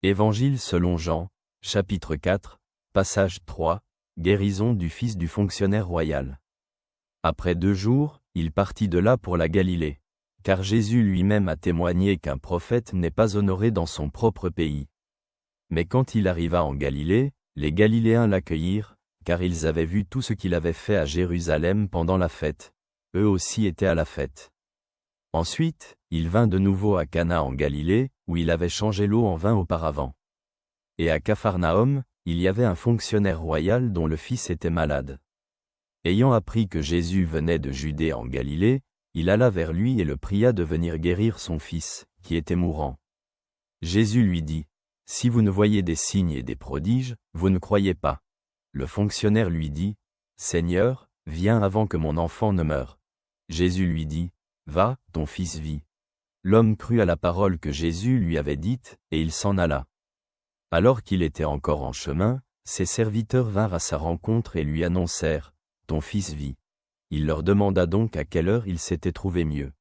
Évangile selon Jean, chapitre 4, passage 3, guérison du fils du fonctionnaire royal. Après 2 jours, il partit de là pour la Galilée, car Jésus lui-même a témoigné qu'un prophète n'est pas honoré dans son propre pays. Mais quand il arriva en Galilée, les Galiléens l'accueillirent, car ils avaient vu tout ce qu'il avait fait à Jérusalem pendant la fête. Eux aussi étaient à la fête. Ensuite, il vint de nouveau à Cana en Galilée, où il avait changé l'eau en vin auparavant. Et à Capharnaüm, il y avait un fonctionnaire royal dont le fils était malade. Ayant appris que Jésus venait de Judée en Galilée, il alla vers lui et le pria de venir guérir son fils, qui était mourant. Jésus lui dit, « Si vous ne voyez des signes et des prodiges, vous ne croyez pas. » Le fonctionnaire lui dit, « Seigneur, viens avant que mon enfant ne meure. » Jésus lui dit, « Va, ton fils vit. » L'homme crut à la parole que Jésus lui avait dite, et il s'en alla. Alors qu'il était encore en chemin, ses serviteurs vinrent à sa rencontre et lui annoncèrent, « Ton fils vit. » Il leur demanda donc à quelle heure il s'était trouvé mieux.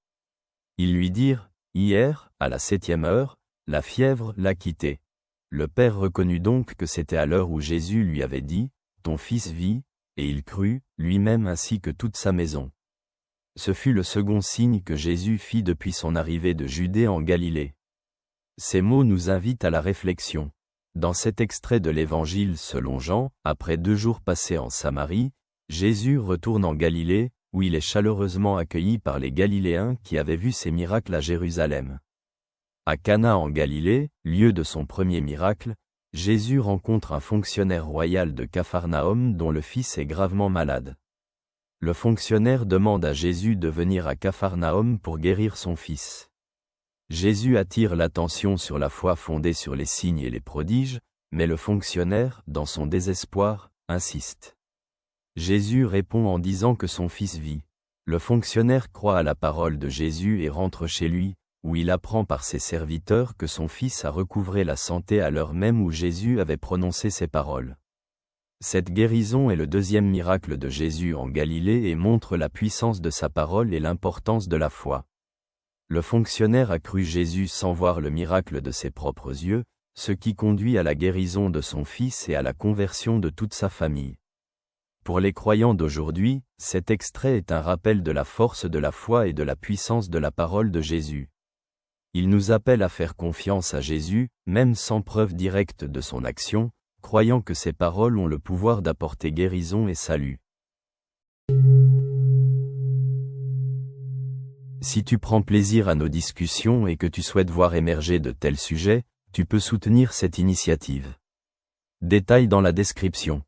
Ils lui dirent, « Hier, à la 7e heure, la fièvre l'a quitté. » Le père reconnut donc que c'était à l'heure où Jésus lui avait dit, « Ton fils vit », et il crut, lui-même ainsi que toute sa maison. Ce fut le second signe que Jésus fit depuis son arrivée de Judée en Galilée. Ces mots nous invitent à la réflexion. Dans cet extrait de l'Évangile selon Jean, après 2 jours passés en Samarie, Jésus retourne en Galilée, où il est chaleureusement accueilli par les Galiléens qui avaient vu ses miracles à Jérusalem. À Cana en Galilée, lieu de son premier miracle, Jésus rencontre un fonctionnaire royal de Capharnaüm dont le fils est gravement malade. Le fonctionnaire demande à Jésus de venir à Capharnaüm pour guérir son fils. Jésus attire l'attention sur la foi fondée sur les signes et les prodiges, mais le fonctionnaire, dans son désespoir, insiste. Jésus répond en disant que son fils vit. Le fonctionnaire croit à la parole de Jésus et rentre chez lui, où il apprend par ses serviteurs que son fils a recouvré la santé à l'heure même où Jésus avait prononcé ces paroles. Cette guérison est le 2e miracle de Jésus en Galilée et montre la puissance de sa parole et l'importance de la foi. Le fonctionnaire a cru Jésus sans voir le miracle de ses propres yeux, ce qui conduit à la guérison de son fils et à la conversion de toute sa famille. Pour les croyants d'aujourd'hui, cet extrait est un rappel de la force de la foi et de la puissance de la parole de Jésus. Il nous appelle à faire confiance à Jésus, même sans preuve directe de son action, croyant que ces paroles ont le pouvoir d'apporter guérison et salut. Si tu prends plaisir à nos discussions et que tu souhaites voir émerger de tels sujets, tu peux soutenir cette initiative. Détails dans la description.